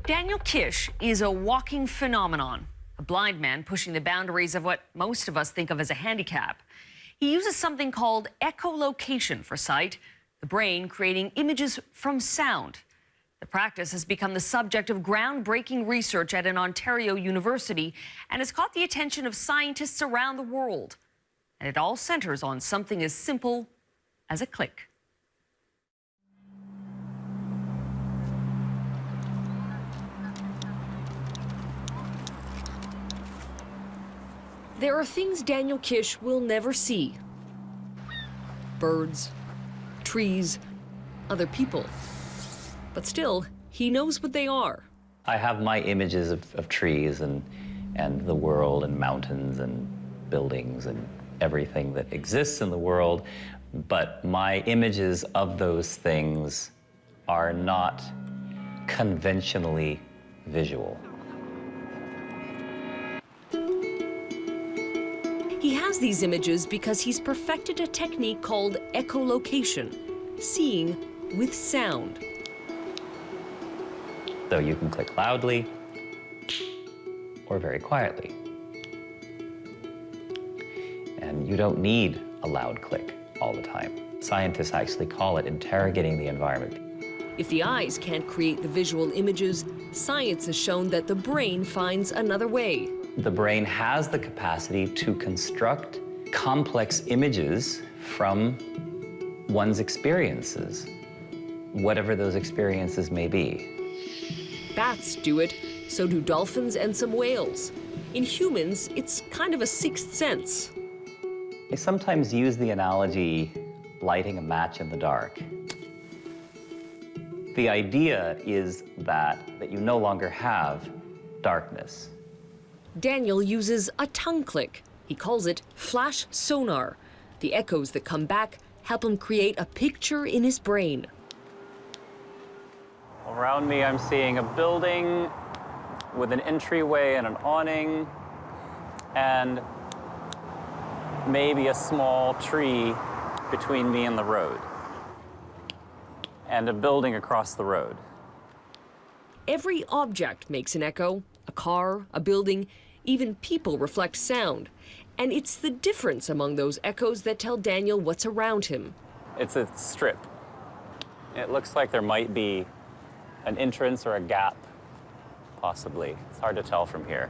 Daniel Kish is a walking phenomenon, a blind man pushing the boundaries of what most of us think of as a handicap. He uses something called echolocation for sight, the brain creating images from sound. The practice has become the subject of groundbreaking research at an Ontario university and has caught the attention of scientists around the world. And it all centers on something as simple as a click. There are things Daniel Kish will never see. Birds, trees, other people. But still, he knows what they are. I have my images of trees and the world and mountains and buildings and everything that exists in the world, but my images of those things are not conventionally visual. He has these images because he's perfected a technique called echolocation, seeing with sound. So you can click loudly or very quietly. And you don't need a loud click all the time. Scientists actually call it interrogating the environment. If the eyes can't create the visual images, science has shown that the brain finds another way. The brain has the capacity to construct complex images from one's experiences, whatever those experiences may be. Bats do it, so do dolphins and some whales. In humans, it's kind of a sixth sense. I sometimes use the analogy lighting a match in the dark. The idea is that you no longer have darkness. Daniel uses a tongue click. He calls it flash sonar. The echoes that come back help him create a picture in his brain. Around me, I'm seeing a building with an entryway and an awning, and maybe a small tree between me and the road, and a building across the road. Every object makes an echo. A car, a building, even people reflect sound. And it's the difference among those echoes that tell Daniel what's around him. It's a strip. It looks like there might be an entrance or a gap, possibly. It's hard to tell from here.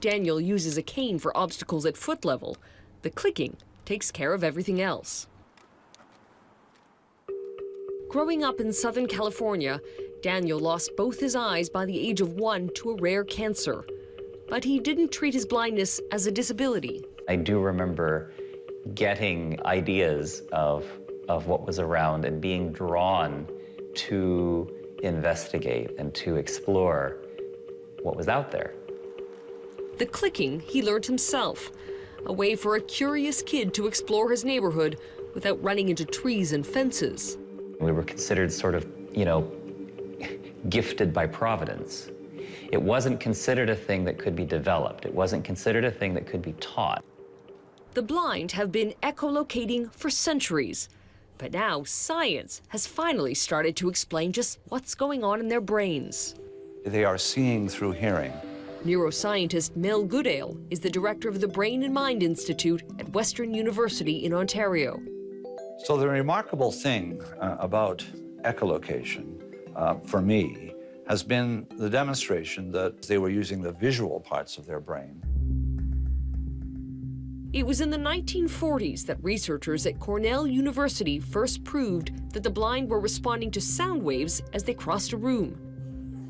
Daniel uses a cane for obstacles at foot level. The clicking takes care of everything else. Growing up in Southern California, Daniel lost both his eyes by the age of 1 to a rare cancer. But he didn't treat his blindness as a disability. I do remember getting ideas of what was around and being drawn to investigate and to explore what was out there. The clicking he learned himself, a way for a curious kid to explore his neighborhood without running into trees and fences. We were considered sort of, gifted by Providence. It wasn't considered a thing that could be developed. It wasn't considered a thing that could be taught. The blind have been echolocating for centuries, but now science has finally started to explain just what's going on in their brains. They are seeing through hearing. Neuroscientist Mel Goodale is the director of the Brain and Mind Institute at Western University in Ontario. So the remarkable thing about echolocation, for me, has been the demonstration that they were using the visual parts of their brain. It was in the 1940s that researchers at Cornell University first proved that the blind were responding to sound waves as they crossed a room.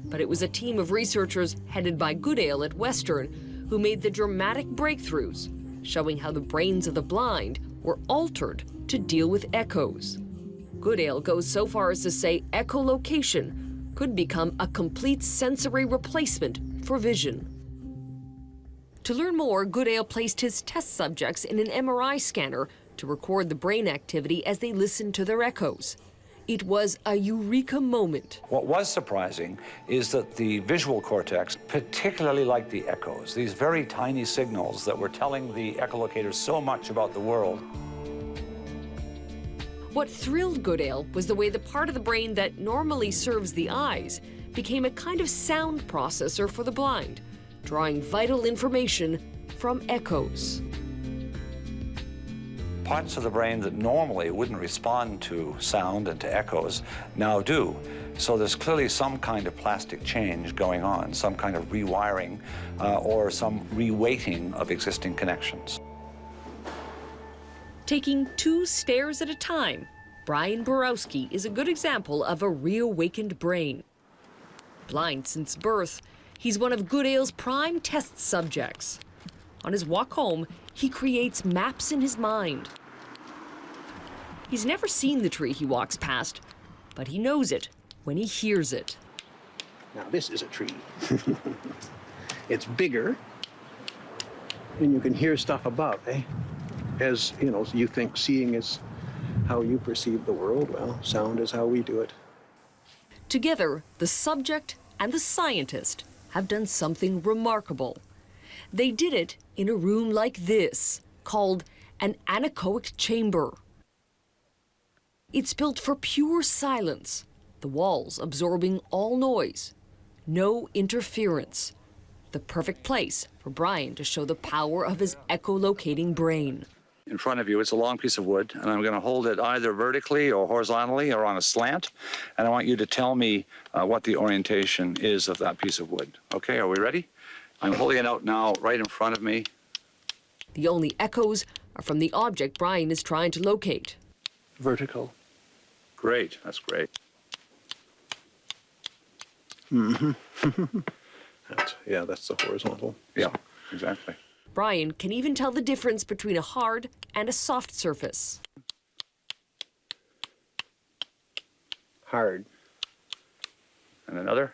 But it was a team of researchers headed by Goodale at Western who made the dramatic breakthroughs, showing how the brains of the blind were altered to deal with echoes. Goodale goes so far as to say echolocation could become a complete sensory replacement for vision. To learn more, Goodale placed his test subjects in an MRI scanner to record the brain activity as they listened to their echoes. It was a eureka moment. What was surprising is that the visual cortex particularly liked the echoes, these very tiny signals that were telling the echolocators so much about the world. What thrilled Goodale was the way the part of the brain that normally serves the eyes became a kind of sound processor for the blind, drawing vital information from echoes. Parts of the brain that normally wouldn't respond to sound and to echoes now do. So there's clearly some kind of plastic change going on, some kind of rewiring or some reweighting of existing connections. Taking 2 stairs at a time, Brian Borowski is a good example of a reawakened brain. Blind since birth, he's one of Goodale's prime test subjects. On his walk home, he creates maps in his mind. He's never seen the tree he walks past, but he knows it when he hears it. Now this is a tree. It's bigger, and you can hear stuff above, eh? As, you know, you think seeing is how you perceive the world. Well, sound is how we do it. Together, the subject and the scientist have done something remarkable. They did it in a room like this, called an anechoic chamber. It's built for pure silence, the walls absorbing all noise, no interference. The perfect place for Brian to show the power of his echolocating brain. In front of you, it's a long piece of wood, and I'm going to hold it either vertically or horizontally or on a slant, and I want you to tell me what the orientation is of that piece of wood. Okay, are we ready? I'm holding it out now right in front of me. The only echoes are from the object Brian is trying to locate. Vertical. Great, that's great. Mm-hmm. That's the horizontal. Yeah, exactly. Brian can even tell the difference between a hard and a soft surface. Hard. And another?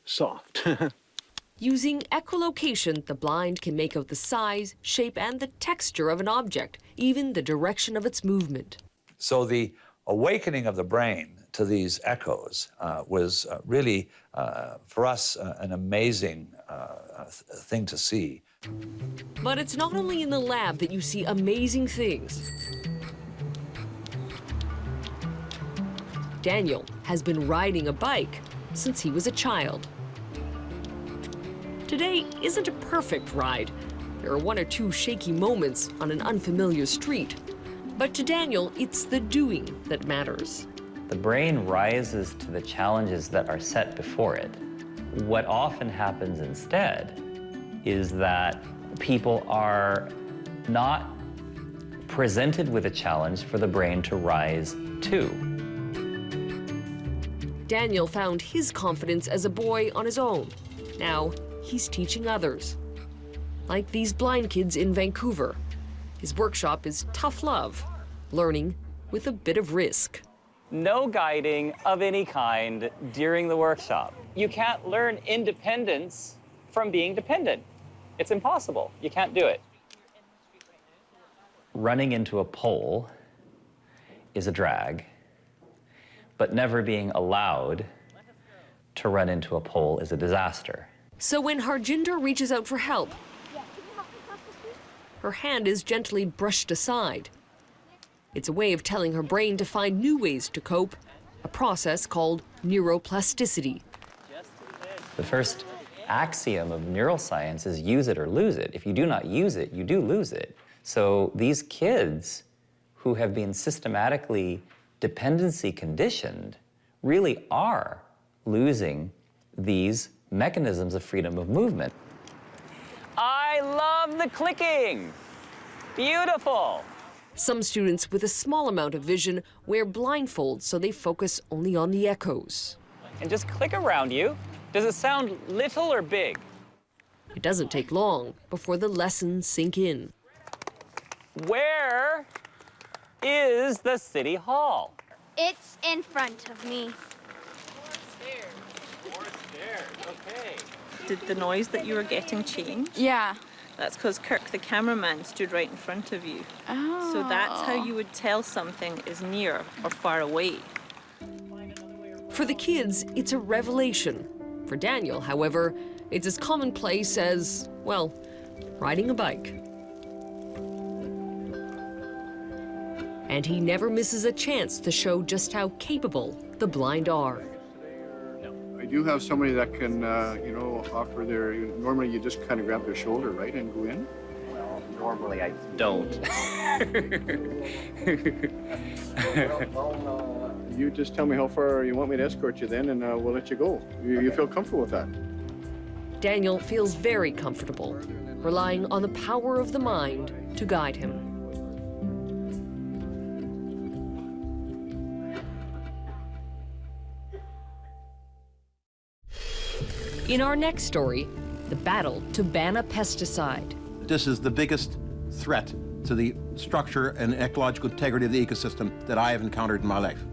Soft. Using echolocation, the blind can make out the size, shape, and the texture of an object, even the direction of its movement. So the awakening of the brain to these echoes was really, for us, an amazing thing to see. But it's not only in the lab that you see amazing things. Daniel has been riding a bike since he was a child. Today isn't a perfect ride. There are 1 or 2 shaky moments on an unfamiliar street. But to Daniel, it's the doing that matters. The brain rises to the challenges that are set before it. What often happens instead is that people are not presented with a challenge for the brain to rise to. Daniel found his confidence as a boy on his own. Now, he's teaching others. Like these blind kids in Vancouver. His workshop is tough love, learning with a bit of risk. No guiding of any kind during the workshop. You can't learn independence from being dependent. It's impossible. You can't do it. Running into a pole is a drag, but never being allowed to run into a pole is a disaster. So when Harjinder reaches out for help, her hand is gently brushed aside. It's a way of telling her brain to find new ways to cope, a process called neuroplasticity. The first axiom of neuroscience is use it or lose it. If you do not use it, you do lose it. So these kids who have been systematically dependency conditioned really are losing these mechanisms of freedom of movement. I love the clicking. Beautiful. Some students with a small amount of vision wear blindfolds so they focus only on the echoes. And just click around you. Does it sound little or big? It doesn't take long before the lessons sink in. Where is the City Hall? It's in front of me. More stairs, okay. Did the noise that you were getting change? Yeah. That's because Kirk, the cameraman, stood right in front of you. Oh. So that's how you would tell something is near or far away. For the kids, it's a revelation. For Daniel, however, it's as commonplace as, well, riding a bike. And he never misses a chance to show just how capable the blind are. I do have somebody that can, you know, offer their, normally you just kind of grab their shoulder, right, and go in? Well, normally I don't. You just tell me how far you want me to escort you then, and we'll let you go. You feel comfortable with that? Daniel feels very comfortable, relying on the power of the mind to guide him. In our next story, the battle to ban a pesticide. This is the biggest threat to the structure and ecological integrity of the ecosystem that I have encountered in my life.